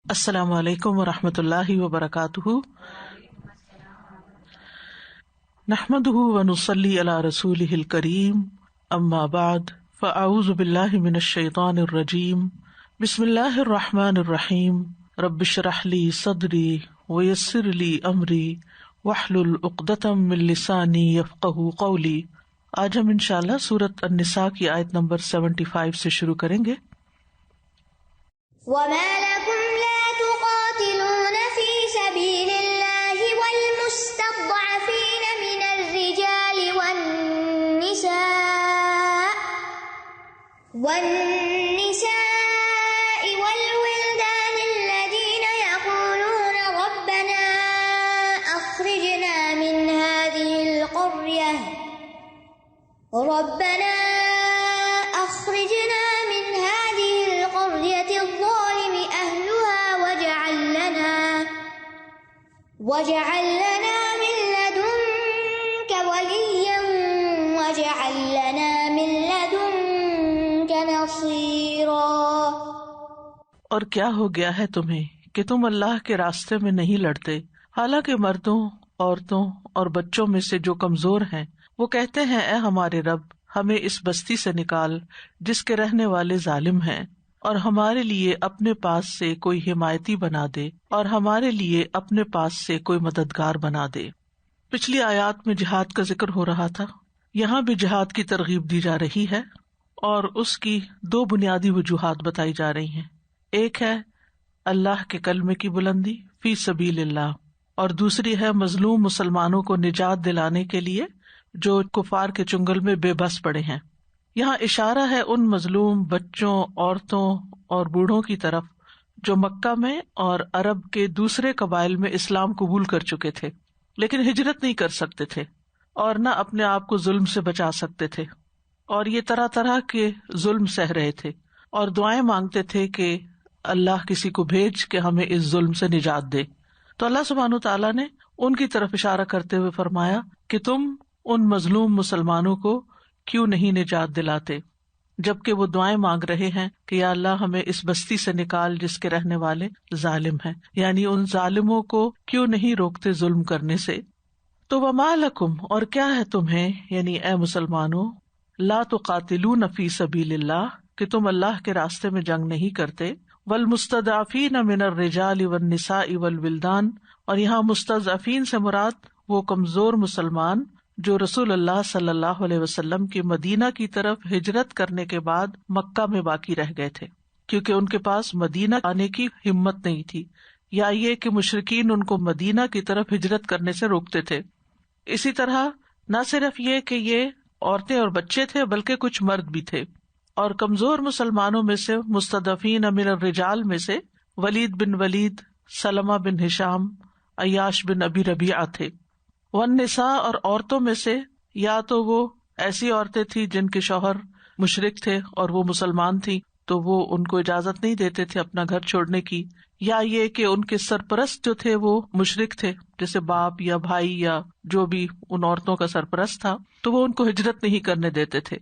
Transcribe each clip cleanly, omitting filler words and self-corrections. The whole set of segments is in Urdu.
السلام علیکم ورحمۃ اللہ وبرکاتہ، نحمده ونصلی علی رسولہ الکریم، اما بعد فاعوذ باللہ من الشیطان الرجیم، بسم اللہ الرحمن الرحیم، رب اشرح لی صدری ویسر لی امری واحلل عقدۃ من لسانی یفقہوا قولی۔ آج ہم انشاءاللہ سورۃ النساء کی آیت نمبر 75 سے شروع کریں گے۔ وَمَا لَكُمْ لَا تُقَاتِلُونَ فِي سَبِيلِ اللَّهِ وَالْمُسْتَضْعَفِينَ مِنَ الرِّجَالِ وَالنِّسَاءِ وَالْوِلْدَانِ الَّذِينَ يَقُولُونَ رَبَّنَا أَخْرِجْنَا مِنْ هَذِهِ الْقَرْيَةِ الظَّالِمِ أَهْلُهَا وَاجْعَل لَّنَا مِن لَّدُنكَ وَلِيًّا وَاجْعَل لَّنَا مِن لَّدُنكَ نَصِيرًا۔ اور کیا ہو گیا ہے تمہیں کہ تم اللہ کے راستے میں نہیں لڑتے، حالانکہ مردوں، عورتوں اور بچوں میں سے جو کمزور ہیں وہ کہتے ہیں اے ہمارے رب، ہمیں اس بستی سے نکال جس کے رہنے والے ظالم ہیں، اور ہمارے لیے اپنے پاس سے کوئی حمایتی بنا دے، اور ہمارے لیے اپنے پاس سے کوئی مددگار بنا دے۔ پچھلی آیات میں جہاد کا ذکر ہو رہا تھا، یہاں بھی جہاد کی ترغیب دی جا رہی ہے، اور اس کی دو بنیادی وجوہات بتائی جا رہی ہیں۔ ایک ہے اللہ کے کلمے کی بلندی فی سبیل اللہ، اور دوسری ہے مظلوم مسلمانوں کو نجات دلانے کے لیے جو کفار کے چنگل میں بے بس پڑے ہیں۔ یہاں اشارہ ہے ان مظلوم بچوں، عورتوں اور بوڑھوں کی طرف جو مکہ میں اور عرب کے دوسرے قبائل میں اسلام قبول کر چکے تھے، لیکن ہجرت نہیں کر سکتے تھے اور نہ اپنے آپ کو ظلم سے بچا سکتے تھے، اور یہ طرح طرح کے ظلم سہ رہے تھے اور دعائیں مانگتے تھے کہ اللہ کسی کو بھیج کہ ہمیں اس ظلم سے نجات دے۔ تو اللہ سبحانہ وتعالیٰ نے ان کی طرف اشارہ کرتے ہوئے فرمایا کہ تم ان مظلوم مسلمانوں کو کیوں نہیں نجات دلاتے، جبکہ وہ دعائیں مانگ رہے ہیں کہ یا اللہ ہمیں اس بستی سے نکال جس کے رہنے والے ظالم ہیں، یعنی ان ظالموں کو کیوں نہیں روکتے ظلم کرنے سے۔ تو وما لکم، اور کیا ہے تمہیں، یعنی اے مسلمانوں، لا تقاتلون فی سبیل اللہ، کہ تم اللہ کے راستے میں جنگ نہیں کرتے، والمستضعفین من الرجال والنساء والولدان، اور یہاں مستضعفین سے مراد وہ کمزور مسلمان جو رسول اللہ صلی اللہ علیہ وسلم کی مدینہ کی طرف ہجرت کرنے کے بعد مکہ میں باقی رہ گئے تھے، کیونکہ ان کے پاس مدینہ آنے کی ہمت نہیں تھی، یا یہ کہ مشرکین ان کو مدینہ کی طرف ہجرت کرنے سے روکتے تھے۔ اسی طرح نہ صرف یہ کہ یہ عورتیں اور بچے تھے بلکہ کچھ مرد بھی تھے، اور کمزور مسلمانوں میں سے مستضعفین من الرجال میں سے ولید بن ولید، سلمہ بن ہشام، عیاش بن ابی ربیعہ تھے۔ والنساء، اور عورتوں میں سے یا تو وہ ایسی عورتیں تھیں جن کے شوہر مشرک تھے اور وہ مسلمان تھیں تو وہ ان کو اجازت نہیں دیتے تھے اپنا گھر چھوڑنے کی، یا یہ کہ ان کے سرپرست جو تھے وہ مشرک تھے، جیسے باپ یا بھائی یا جو بھی ان عورتوں کا سرپرست تھا، تو وہ ان کو ہجرت نہیں کرنے دیتے تھے،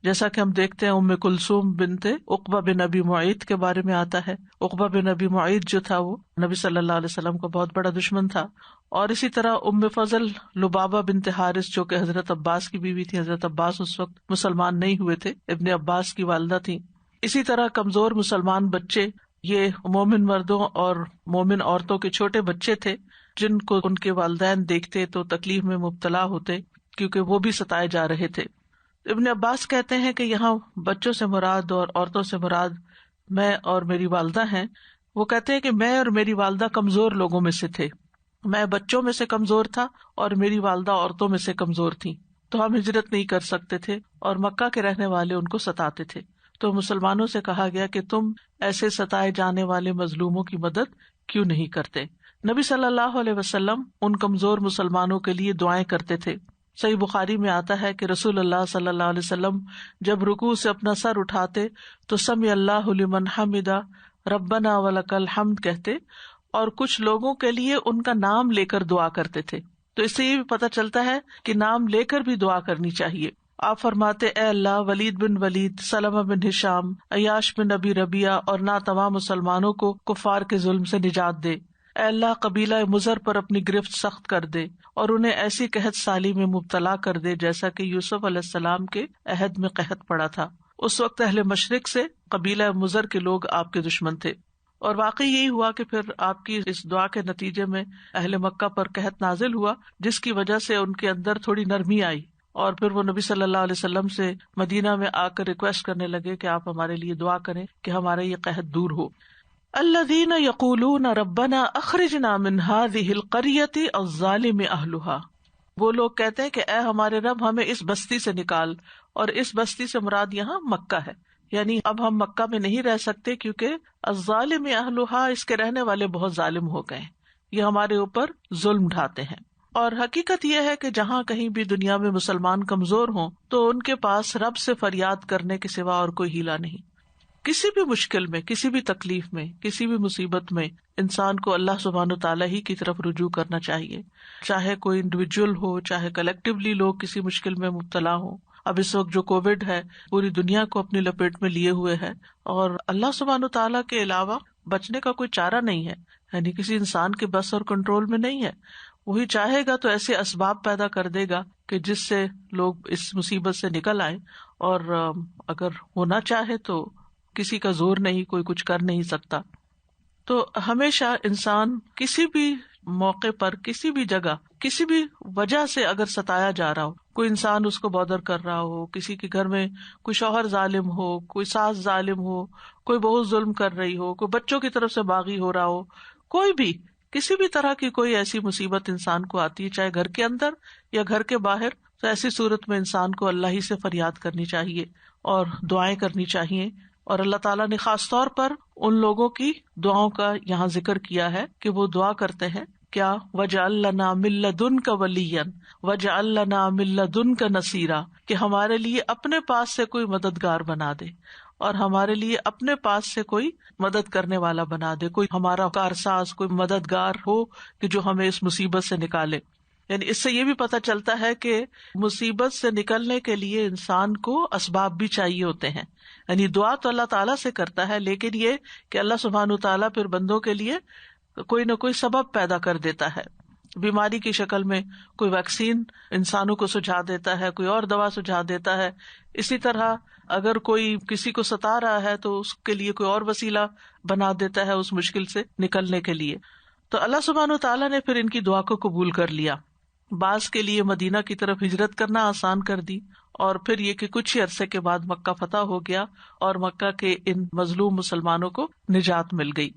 جیسا کہ ہم دیکھتے ہیں ام کلثوم بنت عقبہ بن ابی معیط کے بارے میں آتا ہے۔ عقبہ بن ابی معیط جو تھا وہ نبی صلی اللہ علیہ وسلم کا بہت بڑا دشمن تھا، اور اسی طرح ام فضل لبابہ بنت حارث جو کہ حضرت عباس کی بیوی تھی، حضرت عباس اس وقت مسلمان نہیں ہوئے تھے، ابن عباس کی والدہ تھی۔ اسی طرح کمزور مسلمان بچے، یہ مومن مردوں اور مومن عورتوں کے چھوٹے بچے تھے جن کو ان کے والدین دیکھتے تو تکلیف میں مبتلا ہوتے، کیونکہ وہ بھی ستائے جا رہے تھے۔ ابن عباس کہتے ہیں کہ یہاں بچوں سے مراد اور عورتوں سے مراد میں اور میری والدہ ہیں۔ وہ کہتے ہیں کہ میں اور میری والدہ کمزور لوگوں میں سے تھے، میں بچوں میں سے کمزور تھا اور میری والدہ عورتوں میں سے کمزور تھی، تو ہم ہجرت نہیں کر سکتے تھے اور مکہ کے رہنے والے ان کو ستاتے تھے۔ تو مسلمانوں سے کہا گیا کہ تم ایسے ستائے جانے والے مظلوموں کی مدد کیوں نہیں کرتے۔ نبی صلی اللہ علیہ وسلم ان کمزور مسلمانوں کے لیے دعائیں کرتے تھے۔ صحیح بخاری میں آتا ہے کہ رسول اللہ صلی اللہ علیہ وسلم جب رکوع سے اپنا سر اٹھاتے تو سمع اللہ لمن حمدہ ربنا ولک الحمد کہتے، اور کچھ لوگوں کے لیے ان کا نام لے کر دعا کرتے تھے۔ تو اس سے یہ بھی پتہ چلتا ہے کہ نام لے کر بھی دعا کرنی چاہیے۔ آپ فرماتے اے اللہ ولید بن ولید، سلمہ بن ہشام، عیاش بن ابی ربیعہ اور نہ تمام مسلمانوں کو کفار کے ظلم سے نجات دے۔ اے اللہ قبیلہ مضر پر اپنی گرفت سخت کر دے اور انہیں ایسی قحط سالی میں مبتلا کر دے جیسا کہ یوسف علیہ السلام کے عہد میں قحط پڑا تھا۔ اس وقت اہل مشرق سے قبیلہ مضر کے لوگ آپ کے دشمن تھے، اور واقعی یہی ہوا کہ پھر آپ کی اس دعا کے نتیجے میں اہل مکہ پر قحط نازل ہوا، جس کی وجہ سے ان کے اندر تھوڑی نرمی آئی، اور پھر وہ نبی صلی اللہ علیہ وسلم سے مدینہ میں آ کر ریکویسٹ کرنے لگے کہ آپ ہمارے لیے دعا کریں کہ ہمارا یہ قحط دور ہو۔ الذین یقولون ربنا اخرجنا من هذه القریۃ الظالم اہلها، وہ لوگ کہتے ہیں کہ اے ہمارے رب ہمیں اس بستی سے نکال، اور اس بستی سے مراد یہاں مکہ ہے، یعنی اب ہم مکہ میں نہیں رہ سکتے کیونکہ الظالم اہلها، اس کے رہنے والے بہت ظالم ہو گئے، یہ ہمارے اوپر ظلم ڈھاتے ہیں۔ اور حقیقت یہ ہے کہ جہاں کہیں بھی دنیا میں مسلمان کمزور ہوں تو ان کے پاس رب سے فریاد کرنے کے سوا اور کوئی ہیلا نہیں۔ کسی بھی مشکل میں، کسی بھی تکلیف میں، کسی بھی مصیبت میں انسان کو اللہ سبحانہ تعالیٰ ہی کی طرف رجوع کرنا چاہیے، چاہے کوئی انڈیویجول ہو، چاہے کلیکٹیولی لوگ کسی مشکل میں مبتلا ہوں۔ اب اس وقت جو کووڈ ہے پوری دنیا کو اپنی لپیٹ میں لیے ہوئے ہے، اور اللہ سبحانہ تعالیٰ کے علاوہ بچنے کا کوئی چارہ نہیں ہے، یعنی کسی انسان کے بس اور کنٹرول میں نہیں ہے۔ وہی چاہے گا تو ایسے اسباب پیدا کر دے گا کہ جس سے لوگ اس مصیبت سے نکل آئیں، اور اگر وہ نہ چاہے تو کسی کا زور نہیں، کوئی کچھ کر نہیں سکتا۔ تو ہمیشہ انسان کسی بھی موقع پر، کسی بھی جگہ، کسی بھی وجہ سے اگر ستایا جا رہا ہو، کوئی انسان اس کو بودر کر رہا ہو، کسی کے گھر میں کوئی شوہر ظالم ہو، کوئی ساس ظالم ہو، کوئی بہو ظلم کر رہی ہو، کوئی بچوں کی طرف سے باغی ہو رہا ہو، کوئی بھی کسی بھی طرح کی کوئی ایسی مصیبت انسان کو آتی ہے، چاہے گھر کے اندر یا گھر کے باہر، تو ایسی صورت میں انسان کو اللہ ہی سے فریاد کرنی چاہیے اور دعائیں کرنی چاہیے۔ اور اللہ تعالیٰ نے خاص طور پر ان لوگوں کی دعاؤں کا یہاں ذکر کیا ہے کہ وہ دعا کرتے ہیں کیا، وَاجْعَل لَّنَا مِن لَّدُنْكَ وَلِيًّا وَاجْعَل لَّنَا مِن لَّدُنْكَ نَصِيرًا، کہ ہمارے لیے اپنے پاس سے کوئی مددگار بنا دے، اور ہمارے لیے اپنے پاس سے کوئی مدد کرنے والا بنا دے، کوئی ہمارا کارساز، کوئی مددگار ہو کہ جو ہمیں اس مصیبت سے نکالے۔ یعنی اس سے یہ بھی پتہ چلتا ہے کہ مصیبت سے نکلنے کے لیے انسان کو اسباب بھی چاہیے ہوتے ہیں، یعنی دعا تو اللہ تعالیٰ سے کرتا ہے، لیکن یہ کہ اللہ سبحانہ تعالیٰ پھر بندوں کے لیے کوئی نہ کوئی سبب پیدا کر دیتا ہے، بیماری کی شکل میں کوئی ویکسین انسانوں کو سجھا دیتا ہے، کوئی اور دوا سجھا دیتا ہے، اسی طرح اگر کوئی کسی کو ستا رہا ہے تو اس کے لیے کوئی اور وسیلہ بنا دیتا ہے اس مشکل سے نکلنے کے لیے۔ تو اللہ سبحانہ تعالیٰ نے پھر ان کی دعا کو قبول کر لیا، بعض کے لیے مدینہ کی طرف ہجرت کرنا آسان کر دی، اور پھر یہ کہ کچھ ہی عرصے کے بعد مکہ فتح ہو گیا اور مکہ کے ان مظلوم مسلمانوں کو نجات مل گئی۔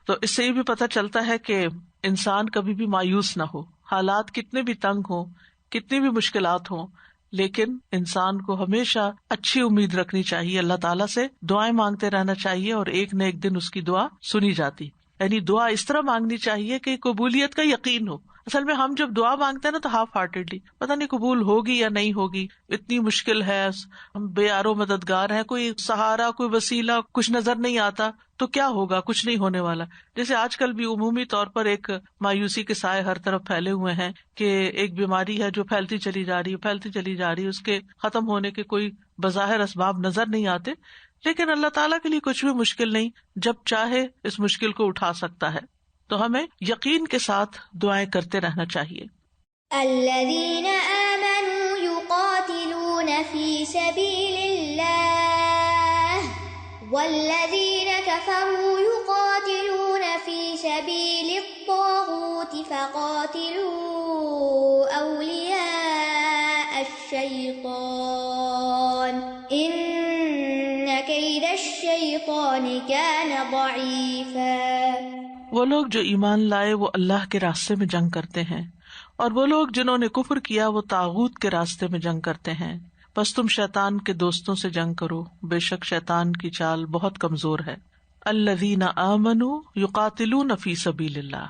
تو اس سے یہ بھی پتہ چلتا ہے کہ انسان کبھی بھی مایوس نہ ہو، حالات کتنے بھی تنگ ہوں، کتنی بھی مشکلات ہوں، لیکن انسان کو ہمیشہ اچھی امید رکھنی چاہیے، اللہ تعالیٰ سے دعائیں مانگتے رہنا چاہیے، اور ایک نہ ایک دن اس کی دعا سنی جاتی۔ یعنی دعا اس طرح مانگنی چاہیے کہ قبولیت کا یقین ہو۔ اصل میں ہم جب دعا مانگتے ہیں نا تو ہاف ہارٹیڈلی، پتہ نہیں قبول ہوگی یا نہیں ہوگی، اتنی مشکل ہے، ہم بے آرو مددگار ہیں، کوئی سہارا، کوئی وسیلہ کچھ نظر نہیں آتا، تو کیا ہوگا، کچھ نہیں ہونے والا۔ جیسے آج کل بھی عمومی طور پر ایک مایوسی کے سائے ہر طرف پھیلے ہوئے ہیں کہ ایک بیماری ہے جو پھیلتی چلی جا رہی ہے، پھیلتی چلی جا رہی ہے، اس کے ختم ہونے کے کوئی بظاہر اسباب نظر نہیں آتے، لیکن اللہ تعالیٰ کے لیے کچھ بھی مشکل نہیں، جب چاہے اس مشکل کو اٹھا سکتا ہے۔ تو ہمیں یقین کے ساتھ دعائیں کرتے رہنا چاہیے۔ الذین آمنوا یقاتلون فی سبیل اللہ والذین کفروا یقاتلون فی سبیل الطاغوت فقاتلوا اولیاء الشیطان ان کید الشیطان کان ضعیفا۔ وہ لوگ جو ایمان لائے وہ اللہ کے راستے میں جنگ کرتے ہیں، اور وہ لوگ جنہوں نے کفر کیا وہ طاغوت کے راستے میں جنگ کرتے ہیں، بس تم شیطان کے دوستوں سے جنگ کرو، بے شک شیطان کی چال بہت کمزور ہے۔ الذین آمنوا یقاتلون فی سبیل اللہ،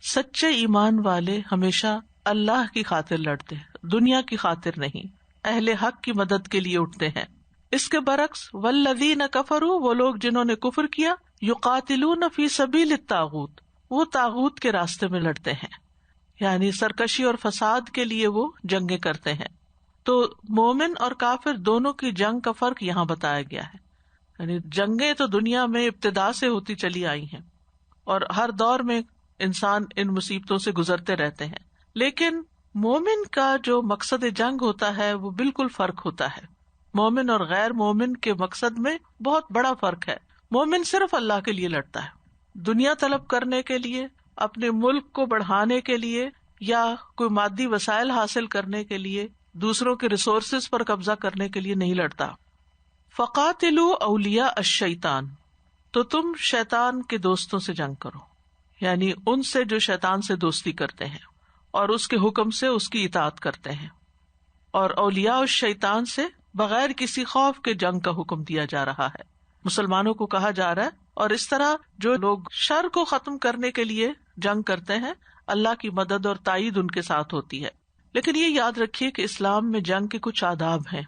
سچے ایمان والے ہمیشہ اللہ کی خاطر لڑتے ہیں، دنیا کی خاطر نہیں، اہل حق کی مدد کے لیے اٹھتے ہیں۔ اس کے برعکس والذین کفروا، وہ لوگ جنہوں نے کفر کیا، یقاتلون فی سبیل الطاغوت، وہ طاغوت کے راستے میں لڑتے ہیں، یعنی سرکشی اور فساد کے لیے وہ جنگیں کرتے ہیں۔ تو مومن اور کافر دونوں کی جنگ کا فرق یہاں بتایا گیا ہے. یعنی جنگیں تو دنیا میں ابتدا سے ہوتی چلی آئی ہیں اور ہر دور میں انسان ان مصیبتوں سے گزرتے رہتے ہیں، لیکن مومن کا جو مقصد جنگ ہوتا ہے وہ بالکل فرق ہوتا ہے. مومن اور غیر مومن کے مقصد میں بہت بڑا فرق ہے. مومن صرف اللہ کے لیے لڑتا ہے، دنیا طلب کرنے کے لیے، اپنے ملک کو بڑھانے کے لیے یا کوئی مادی وسائل حاصل کرنے کے لیے، دوسروں کے ریسورسز پر قبضہ کرنے کے لیے نہیں لڑتا. فقاتلوا اولیاء الشیطان، تو تم شیطان کے دوستوں سے جنگ کرو، یعنی ان سے جو شیطان سے دوستی کرتے ہیں اور اس کے حکم سے اس کی اطاعت کرتے ہیں. اور اولیاء الشیطان سے بغیر کسی خوف کے جنگ کا حکم دیا جا رہا ہے، مسلمانوں کو کہا جا رہا ہے. اور اس طرح جو لوگ شر کو ختم کرنے کے لیے جنگ کرتے ہیں، اللہ کی مدد اور تائید ان کے ساتھ ہوتی ہے. لیکن یہ یاد رکھیے کہ اسلام میں جنگ کے کچھ آداب ہیں.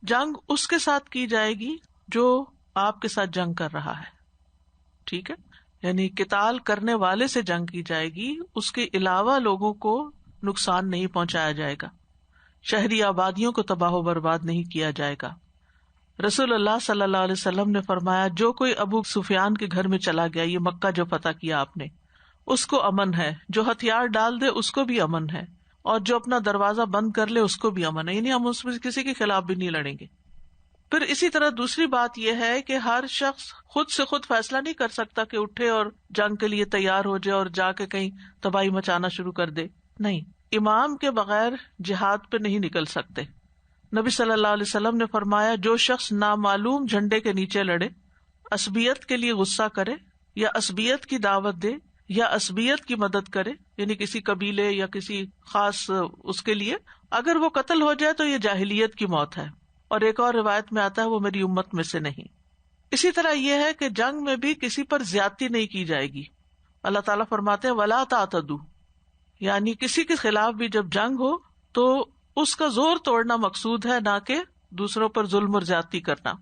جنگ اس کے ساتھ کی جائے گی جو آپ کے ساتھ جنگ کر رہا ہے، ٹھیک ہے، یعنی قتال کرنے والے سے جنگ کی جائے گی، اس کے علاوہ لوگوں کو نقصان نہیں پہنچایا جائے گا، شہری آبادیوں کو تباہ و برباد نہیں کیا جائے گا. رسول اللہ صلی اللہ علیہ وسلم نے فرمایا جو کوئی ابو سفیان کے گھر میں چلا گیا، یہ مکہ جو فتح کیا آپ نے، اس کو امن ہے، جو ہتھیار ڈال دے اس کو بھی امن ہے، اور جو اپنا دروازہ بند کر لے اس کو بھی امن ہے، یعنی ہم اس میں کسی کے خلاف بھی نہیں لڑیں گے. پھر اسی طرح دوسری بات یہ ہے کہ ہر شخص خود سے خود فیصلہ نہیں کر سکتا کہ اٹھے اور جنگ کے لیے تیار ہو جائے اور جا کے کہیں تباہی مچانا شروع کر دے. نہیں، امام کے بغیر جہاد پہ نہیں نکل سکتے. نبی صلی اللہ علیہ وسلم نے فرمایا جو شخص نامعلوم جھنڈے کے نیچے لڑے، عصبیت کے لیے غصہ کرے یا عصبیت کی دعوت دے یا عصبیت کی مدد کرے، یعنی کسی قبیلے یا کسی خاص اس کے لیے، اگر وہ قتل ہو جائے تو یہ جاہلیت کی موت ہے. اور ایک اور روایت میں آتا ہے وہ میری امت میں سے نہیں. اسی طرح یہ ہے کہ جنگ میں بھی کسی پر زیادتی نہیں کی جائے گی. اللہ تعالیٰ فرماتے ہیں وَلَا تَعْتَدُوا، یعنی کسی کے خلاف بھی جب جنگ ہو تو اس کا زور توڑنا مقصود ہے، نہ کہ دوسروں پر ظلم اور زیادتی کرنا.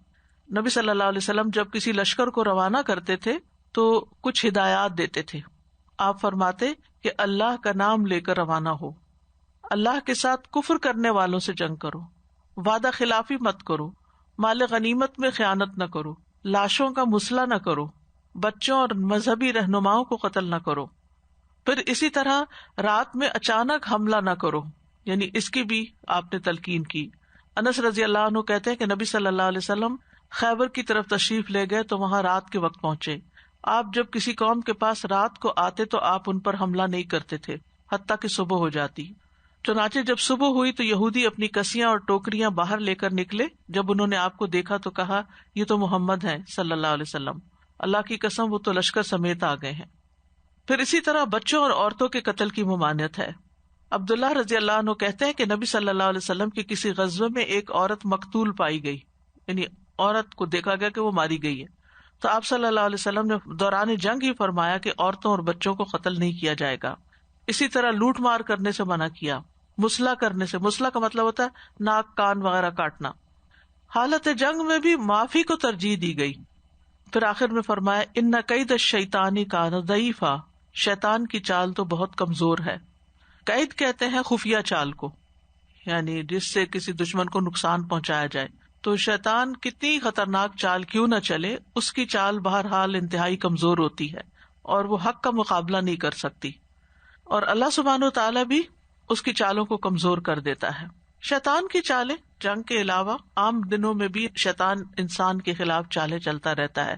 نبی صلی اللہ علیہ وسلم جب کسی لشکر کو روانہ کرتے تھے تو کچھ ہدایات دیتے تھے. آپ فرماتے کہ اللہ کا نام لے کر روانہ ہو، اللہ کے ساتھ کفر کرنے والوں سے جنگ کرو، وعدہ خلافی مت کرو، مال غنیمت میں خیانت نہ کرو، لاشوں کا مسئلہ نہ کرو، بچوں اور مذہبی رہنماؤں کو قتل نہ کرو. پھر اسی طرح رات میں اچانک حملہ نہ کرو، یعنی اس کی بھی آپ نے تلقین کی. انس رضی اللہ عنہ کہتے ہیں کہ نبی صلی اللہ علیہ وسلم خیبر کی طرف تشریف لے گئے تو وہاں رات کے وقت پہنچے. آپ جب کسی قوم کے پاس رات کو آتے تو آپ ان پر حملہ نہیں کرتے تھے حتیٰ کہ صبح ہو جاتی. چنانچہ جب صبح ہوئی تو یہودی اپنی کسیاں اور ٹوکریاں باہر لے کر نکلے. جب انہوں نے آپ کو دیکھا تو کہا یہ تو محمد ہیں صلی اللہ علیہ وسلم، اللہ کی قسم وہ تو لشکر سمیت آ گئے ہیں. پھر اسی طرح بچوں اور عورتوں کے قتل کی ممانعت ہے. عبداللہ رضی اللہ عنہ کہتے ہیں کہ نبی صلی اللہ علیہ وسلم کے کسی غزوے میں ایک عورت مقتول پائی گئی، یعنی عورت کو دیکھا گیا کہ وہ ماری گئی ہے، تو آپ صلی اللہ علیہ وسلم نے دوران جنگ ہی فرمایا کہ عورتوں اور بچوں کو قتل نہیں کیا جائے گا. اسی طرح لوٹ مار کرنے سے منع کیا، مسلح کرنے سے، مسلح کا مطلب ہوتا ہے ناک کان وغیرہ کاٹنا. حالت جنگ میں بھی معافی کو ترجیح دی گئی. پھر آخر میں فرمایا ان کید الشیطان کان ضعیفا، شیطان کی چال تو بہت کمزور ہے. قید کہتے ہیں خفیہ چال کو، یعنی جس سے کسی دشمن کو نقصان پہنچایا جائے. تو شیطان کتنی خطرناک چال کیوں نہ چلے، اس کی چال بہرحال انتہائی کمزور ہوتی ہے اور وہ حق کا مقابلہ نہیں کر سکتی، اور اللہ سبحانہ و تعالیٰ بھی اس کی چالوں کو کمزور کر دیتا ہے. شیطان کی چالیں جنگ کے علاوہ عام دنوں میں بھی شیطان انسان کے خلاف چالیں چلتا رہتا ہے،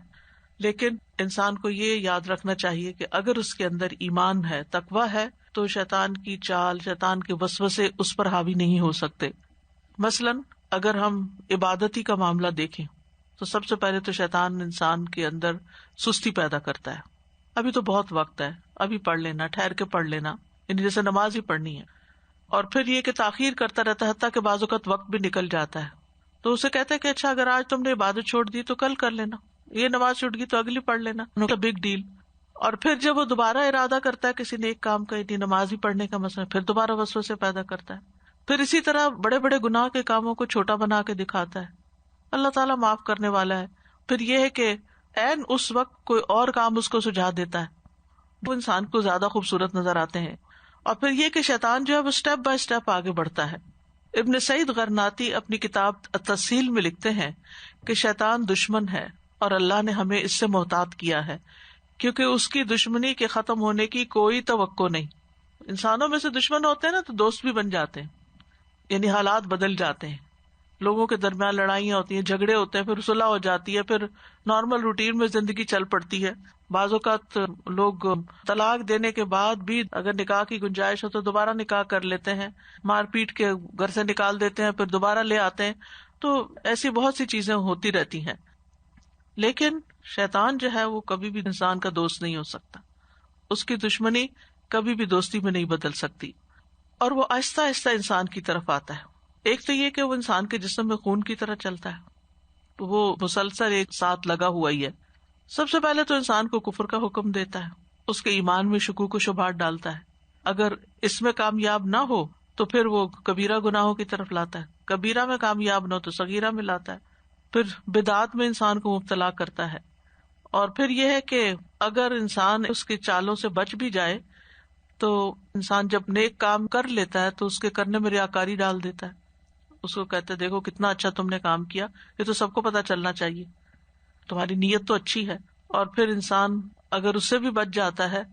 لیکن انسان کو یہ یاد رکھنا چاہیے کہ اگر اس کے اندر ایمان ہے، تقویٰ ہے، تو شیطان کی چال، شیطان کے وسوسے اس پر حاوی نہیں ہو سکتے. مثلاً اگر ہم عبادتی کا معاملہ دیکھیں تو سب سے پہلے تو شیطان انسان کے اندر سستی پیدا کرتا ہے. ابھی تو بہت وقت ہے، ابھی پڑھ لینا، ٹھہر کے پڑھ لینا، یعنی جیسے نماز ہی پڑھنی ہے. اور پھر یہ کہ تاخیر کرتا رہتا ہے حتیٰ کہ بعض اوقات وقت بھی نکل جاتا ہے. تو اسے کہتے ہیں کہ اچھا اگر آج تم نے عبادت چھوڑ دی تو کل کر لینا، یہ نماز چھوٹ گئی تو اگلی پڑھ لینا، بگ ڈیل. اور پھر جب وہ دوبارہ ارادہ کرتا ہے کسی نیک کام کا، یعنی نماز ہی پڑھنے کا مسئلہ، پھر دوبارہ وسوسے پیدا کرتا ہے. پھر اسی طرح بڑے بڑے گناہ کے کاموں کو چھوٹا بنا کے دکھاتا ہے. اللہ تعالیٰ معاف کرنے والا ہے. پھر یہ ہے کہ عین اس وقت کوئی اور کام اس کو سجھا دیتا ہے وہ انسان کو زیادہ خوبصورت نظر آتے ہیں. اور پھر یہ کہ شیطان جو ہے وہ سٹیپ بائی سٹیپ آگے بڑھتا ہے. ابن سعید غرناطی اپنی کتاب التسہیل میں لکھتے ہیں کہ شیطان دشمن ہے اور اللہ نے ہمیں اس سے محتاط کیا ہے، کیونکہ اس کی دشمنی کے ختم ہونے کی کوئی توقع نہیں. انسانوں میں سے دشمن ہوتے ہیں نا تو دوست بھی بن جاتے ہیں، یعنی حالات بدل جاتے ہیں، لوگوں کے درمیان لڑائیاں ہوتی ہیں، جھگڑے ہوتے ہیں، پھر صلح ہو جاتی ہے، پھر نارمل روٹین میں زندگی چل پڑتی ہے. بعض اوقات لوگ طلاق دینے کے بعد بھی اگر نکاح کی گنجائش ہو تو دوبارہ نکاح کر لیتے ہیں، مار پیٹ کے گھر سے نکال دیتے ہیں، پھر دوبارہ لے آتے ہیں. تو ایسی بہت سی چیزیں ہوتی رہتی ہیں. لیکن شیطان جو ہے وہ کبھی بھی انسان کا دوست نہیں ہو سکتا، اس کی دشمنی کبھی بھی دوستی میں نہیں بدل سکتی، اور وہ آہستہ آہستہ انسان کی طرف آتا ہے. ایک تو یہ کہ وہ انسان کے جسم میں خون کی طرح چلتا ہے، تو وہ مسلسل ایک ساتھ لگا ہوا ہی ہے. سب سے پہلے تو انسان کو کفر کا حکم دیتا ہے، اس کے ایمان میں شکوک و شبہات ڈالتا ہے. اگر اس میں کامیاب نہ ہو تو پھر وہ کبیرہ گناہوں کی طرف لاتا ہے، کبیرہ میں کامیاب نہ ہو تو صغیرہ میں لاتا ہے، پھر بدعات میں انسان کو مبتلا کرتا ہے. اور پھر یہ ہے کہ اگر انسان اس کی چالوں سے بچ بھی جائے تو انسان جب نیک کام کر لیتا ہے تو اس کے کرنے میں ریاکاری ڈال دیتا ہے. اس کو کہتے ہیں دیکھو کتنا اچھا تم نے کام کیا، یہ تو سب کو پتا چلنا چاہیے، تمہاری نیت تو اچھی ہے. اور پھر انسان اگر اس سے بھی بچ جاتا ہے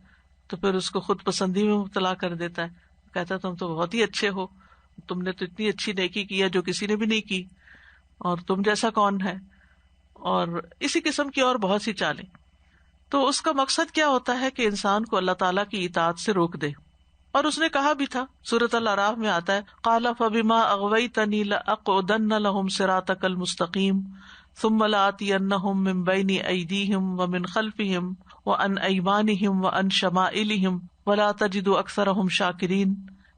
تو پھر اس کو خود پسندی میں مبتلا کر دیتا ہے، کہتا ہے تم تو بہت ہی اچھے ہو، تم نے تو اتنی اچھی نیکی کی ہے جو کسی نے بھی نہیں کی، اور تم جیسا کون ہے، اور اسی قسم کی اور بہت سی چالیں. تو اس کا مقصد کیا ہوتا ہے کہ انسان کو اللہ تعالیٰ کی اطاعت سے روک دے. اور اس نے کہا بھی تھا، سورۃ الاعراف میں آتا ہے قال فبما اغویتنی لاقعدن لهم صراطک المستقیم ثم لآتینہم من بین ایدیہم ومن خلفہم وعن ایمانہم وعن شمائلہم ولا تجد اکثرہم شاکرین.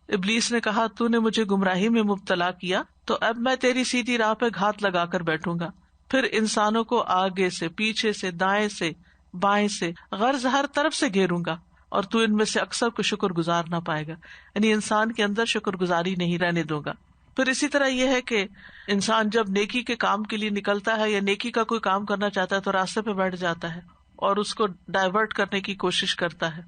ابلیس نے کہا تو نے مجھے گمراہی میں مبتلا کیا تو اب میں تیری سیدھی راہ پہ گھات لگا کر بیٹھوں گا، پھر انسانوں کو آگے سے، پیچھے سے، دائیں سے، بائیں سے، غرض ہر طرف سے گھیروں گا، اور تو ان میں سے اکثر کو شکر گزار نہ پائے گا، یعنی انسان کے اندر شکر گزاری نہیں رہنے دوں گا. پھر اسی طرح یہ ہے کہ انسان جب نیکی کے کام کے لیے نکلتا ہے یا نیکی کا کوئی کام کرنا چاہتا ہے تو راستے پہ بیٹھ جاتا ہے اور اس کو ڈائیورٹ کرنے کی کوشش کرتا ہے،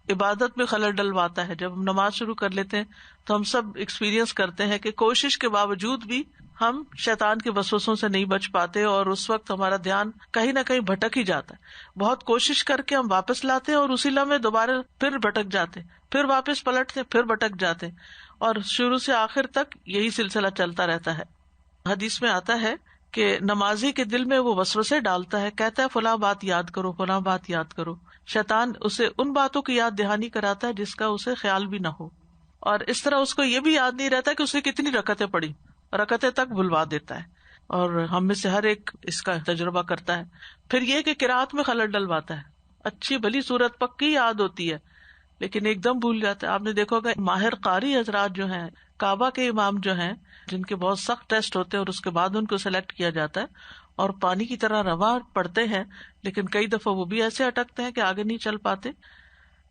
عبادت میں خلل ڈلواتا ہے. جب ہم نماز شروع کر لیتے ہیں تو ہم سب ایکسپیرینس کرتے ہیں کہ کوشش کے باوجود بھی ہم شیطان کے وسوسوں سے نہیں بچ پاتے، اور اس وقت ہمارا دھیان کہیں نہ کہیں بھٹک ہی جاتا ہے. بہت کوشش کر کے ہم واپس لاتے ہیں اور اسی لمحے دوبارہ پھر بھٹک جاتے، پھر واپس پلٹتے، پھر بھٹک جاتے، اور شروع سے آخر تک یہی سلسلہ چلتا رہتا ہے. حدیث میں آتا ہے کہ نمازی کے دل میں وہ وسوسے ڈالتا ہے، کہتا ہے فلاں بات یاد کرو، فلاں بات یاد کرو. شیطان اسے ان باتوں کی یاد دہانی کراتا ہے جس کا اسے خیال بھی نہ ہو، اور اس طرح اس کو یہ بھی یاد نہیں رہتا کہ اسے کتنی رکعتیں پڑھی، رکعتیں تک بھلوا دیتا ہے. اور ہم میں سے ہر ایک اس کا تجربہ کرتا ہے. پھر یہ کہ قرات میں خلل ڈلواتا ہے، اچھی بھلی صورت پکی یاد ہوتی ہے لیکن ایک دم بھول جاتا ہے. آپ نے دیکھا ہوگا ماہر قاری حضرات جو ہیں، کعبہ کے امام جو ہیں، جن کے بہت سخت ٹیسٹ ہوتے ہیں اور اس کے بعد ان کو سلیکٹ کیا جاتا ہے اور پانی کی طرح رواں پڑتے ہیں، لیکن کئی دفعہ وہ بھی ایسے اٹکتے ہیں کہ آگے نہیں چل پاتے.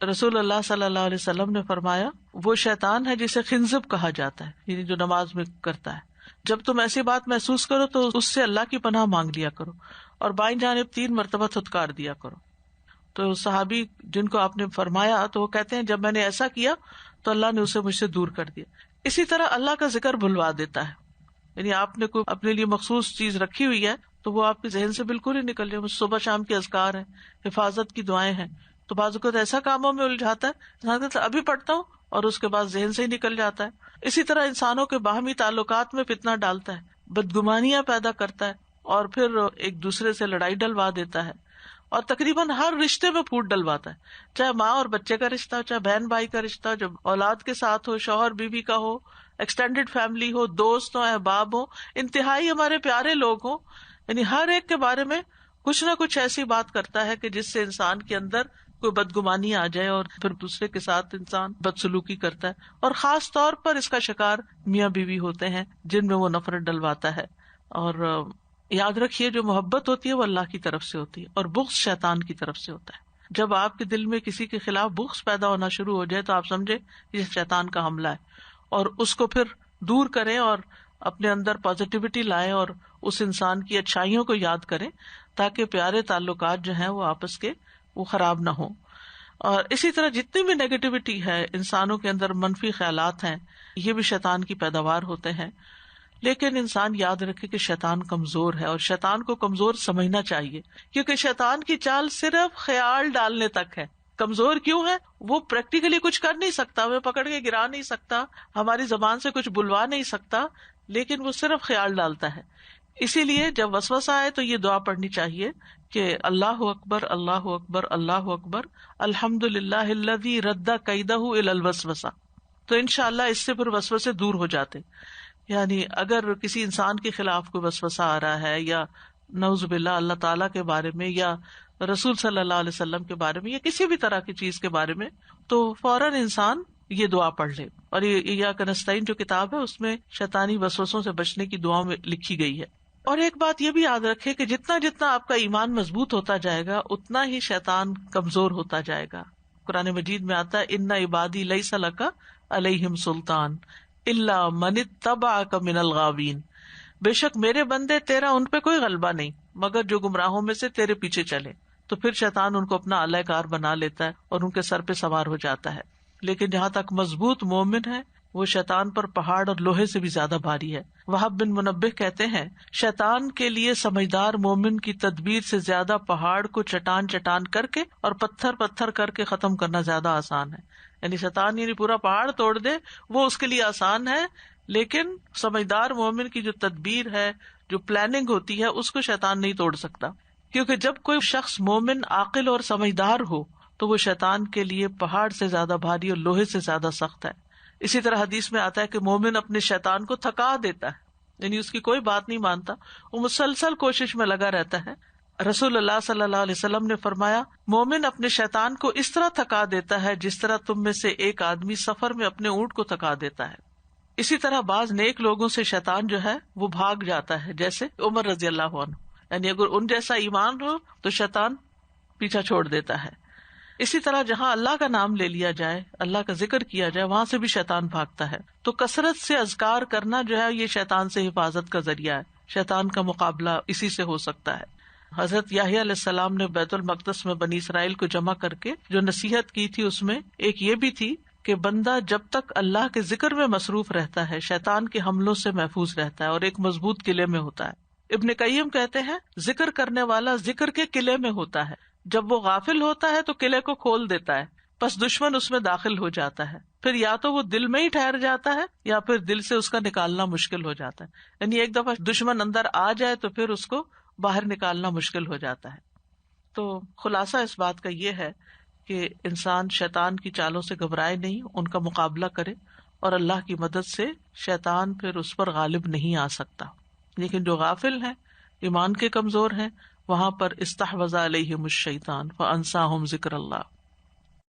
رسول اللہ صلی اللہ علیہ وسلم نے فرمایا وہ شیطان ہے جسے خنزب کہا جاتا ہے، یعنی جو نماز میں کرتا ہے. جب تم ایسی بات محسوس کرو تو اس سے اللہ کی پناہ مانگ لیا کرو اور بائیں جانب 3 مرتبہ تھتکار دیا کرو. تو صحابی جن کو آپ نے فرمایا تو وہ کہتے ہیں جب میں نے ایسا کیا تو اللہ نے اسے مجھ سے دور کر دیا. اسی طرح اللہ کا ذکر بھلوا دیتا ہے، یعنی آپ نے کوئی اپنے لیے مخصوص چیز رکھی ہوئی ہے تو وہ آپ کے ذہن سے بالکل ہی نکل جائے. صبح شام کے اذکار ہیں، حفاظت کی دعائیں ہیں، تو بعض اوقات ایسا کاموں میں الجھاتا ہے ابھی پڑھتا ہوں اور اس کے بعد ذہن سے ہی نکل جاتا ہے. اسی طرح انسانوں کے باہمی تعلقات میں فتنہ ڈالتا ہے، بدگمانیاں پیدا کرتا ہے اور پھر ایک دوسرے سے لڑائی ڈلوا دیتا ہے، اور تقریباً ہر رشتے میں پھوٹ ڈلواتا ہے، چاہے ماں اور بچے کا رشتہ ہو، چاہے بہن بھائی کا رشتہ ہو، جب اولاد کے ساتھ ہو، شوہر بیوی کا ہو، ایکسٹینڈیڈ فیملی ہو، دوست ہو، احباب ہو، انتہائی ہمارے پیارے لوگ ہوں، یعنی ہر ایک کے بارے میں کچھ نہ کچھ ایسی بات کرتا ہے کہ جس سے انسان کے اندر کوئی بدگمانی آ جائے اور پھر دوسرے کے ساتھ انسان بدسلوکی کرتا ہے. اور خاص طور پر اس کا شکار میاں بیوی ہوتے ہیں جن میں وہ نفرت ڈلواتا ہے. اور یاد رکھیے جو محبت ہوتی ہے وہ اللہ کی طرف سے ہوتی ہے اور بغض شیطان کی طرف سے ہوتا ہے. جب آپ کے دل میں کسی کے خلاف بغض پیدا ہونا شروع ہو جائے تو آپ سمجھے یہ شیطان کا حملہ ہے، اور اس کو پھر دور کریں اور اپنے اندر پازیٹیوٹی لائیں اور اس انسان کی اچھائیوں کو یاد کریں تاکہ پیارے تعلقات جو ہیں وہ آپس کے وہ خراب نہ ہوں. اور اسی طرح جتنی بھی نیگیٹیوٹی ہے، انسانوں کے اندر منفی خیالات ہیں، یہ بھی شیطان کی پیداوار ہوتے ہیں. لیکن انسان یاد رکھے کہ شیطان کمزور ہے، اور شیطان کو کمزور سمجھنا چاہیے، کیونکہ شیطان کی چال صرف خیال ڈالنے تک ہے. کمزور کیوں ہے؟ وہ پریکٹیکلی کچھ کر نہیں سکتا، ہمیں پکڑ کے گرا نہیں سکتا، ہماری زبان سے کچھ بلوا نہیں سکتا، لیکن وہ صرف خیال ڈالتا ہے. اسی لیے جب وسوسہ آئے تو یہ دعا پڑھنی چاہیے کہ اللہ اکبر اللہ اکبر اللہ اکبر الحمد للہ الذی رد کیدہ الی الوسوسہ. تو انشاءاللہ اس سے پھر وسوسے دور ہو جاتے. یعنی اگر کسی انسان کے خلاف کوئی وسوسہ آ رہا ہے، یا نعوذ باللہ اللہ تعالیٰ کے بارے میں یا رسول صلی اللہ علیہ وسلم کے بارے میں یا کسی بھی طرح کی چیز کے بارے میں، تو فوراً انسان یہ دعا پڑھ لے. اور یہ ایاک نستعین جو کتاب ہے اس میں شیطانی وسوسوں سے بچنے کی دعا میں لکھی گئی ہے. اور ایک بات یہ بھی یاد رکھے کہ جتنا جتنا آپ کا ایمان مضبوط ہوتا جائے گا اتنا ہی شیطان کمزور ہوتا جائے گا. قرآن مجید میں آتا ہے ان عبادی لیس لک علیہم سلطان الا من اتبعک من الغاوین، بے شک میرے بندے تیرا ان پہ کوئی غلبہ نہیں مگر جو گمراہوں میں سے تیرے پیچھے چلے. تو پھر شیطان ان کو اپنا اعلی کار بنا لیتا ہے اور ان کے سر پہ سوار ہو جاتا ہے. لیکن جہاں تک مضبوط مومن ہے وہ شیطان پر پہاڑ اور لوہے سے بھی زیادہ بھاری ہے. وہب بن منبہ کہتے ہیں شیطان کے لیے سمجھدار مومن کی تدبیر سے زیادہ پہاڑ کو چٹان چٹان کر کے اور پتھر پتھر کر کے ختم کرنا زیادہ آسان ہے. یعنی شیطان یعنی پورا پہاڑ توڑ دے وہ اس کے لیے آسان ہے، لیکن سمجھدار مومن کی جو تدبیر ہے، جو پلاننگ ہوتی ہے، اس کو شیطان نہیں توڑ سکتا. کیونکہ جب کوئی شخص مومن عاقل اور سمجھدار ہو تو وہ شیطان کے لیے پہاڑ سے زیادہ بھاری اور لوہے سے زیادہ سخت ہے. اسی طرح حدیث میں آتا ہے کہ مومن اپنے شیطان کو تھکا دیتا ہے، یعنی اس کی کوئی بات نہیں مانتا، وہ مسلسل کوشش میں لگا رہتا ہے. رسول اللہ صلی اللہ علیہ وسلم نے فرمایا مومن اپنے شیطان کو اس طرح تھکا دیتا ہے جس طرح تم میں سے ایک آدمی سفر میں اپنے اونٹ کو تھکا دیتا ہے. اسی طرح بعض نیک لوگوں سے شیطان جو ہے وہ بھاگ جاتا ہے، جیسے عمر رضی اللہ عنہ، یعنی اگر ان جیسا ایمان ہو تو شیطان پیچھا چھوڑ دیتا ہے. اسی طرح جہاں اللہ کا نام لے لیا جائے، اللہ کا ذکر کیا جائے، وہاں سے بھی شیطان بھاگتا ہے. تو کثرت سے اذکار کرنا جو ہے یہ شیطان سے حفاظت کا ذریعہ ہے. شیطان کا مقابلہ اسی سے ہو سکتا ہے. حضرت یحییٰ علیہ السلام نے بیت المقدس میں بنی اسرائیل کو جمع کر کے جو نصیحت کی تھی اس میں ایک یہ بھی تھی کہ بندہ جب تک اللہ کے ذکر میں مصروف رہتا ہے شیطان کے حملوں سے محفوظ رہتا ہے اور ایک مضبوط قلعے میں ہوتا ہے. ابن قیم کہتے ہیں ذکر کرنے والا ذکر کے قلعے میں ہوتا ہے، جب وہ غافل ہوتا ہے تو قلعے کو کھول دیتا ہے، پس دشمن اس میں داخل ہو جاتا ہے، پھر یا تو وہ دل میں ہی ٹھہر جاتا ہے یا پھر دل سے اس کا نکالنا مشکل ہو جاتا ہے. یعنی ایک دفعہ دشمن اندر آ جائے تو پھر اس کو باہر نکالنا مشکل ہو جاتا ہے. تو خلاصہ اس بات کا یہ ہے کہ انسان شیطان کی چالوں سے گھبرائے نہیں، ان کا مقابلہ کرے، اور اللہ کی مدد سے شیطان پھر اس پر غالب نہیں آ سکتا. لیکن جو غافل ہیں، ایمان کے کمزور ہیں، وہاں پر استحوذ علیہم الشیطان فانساہم ذکر اللہ،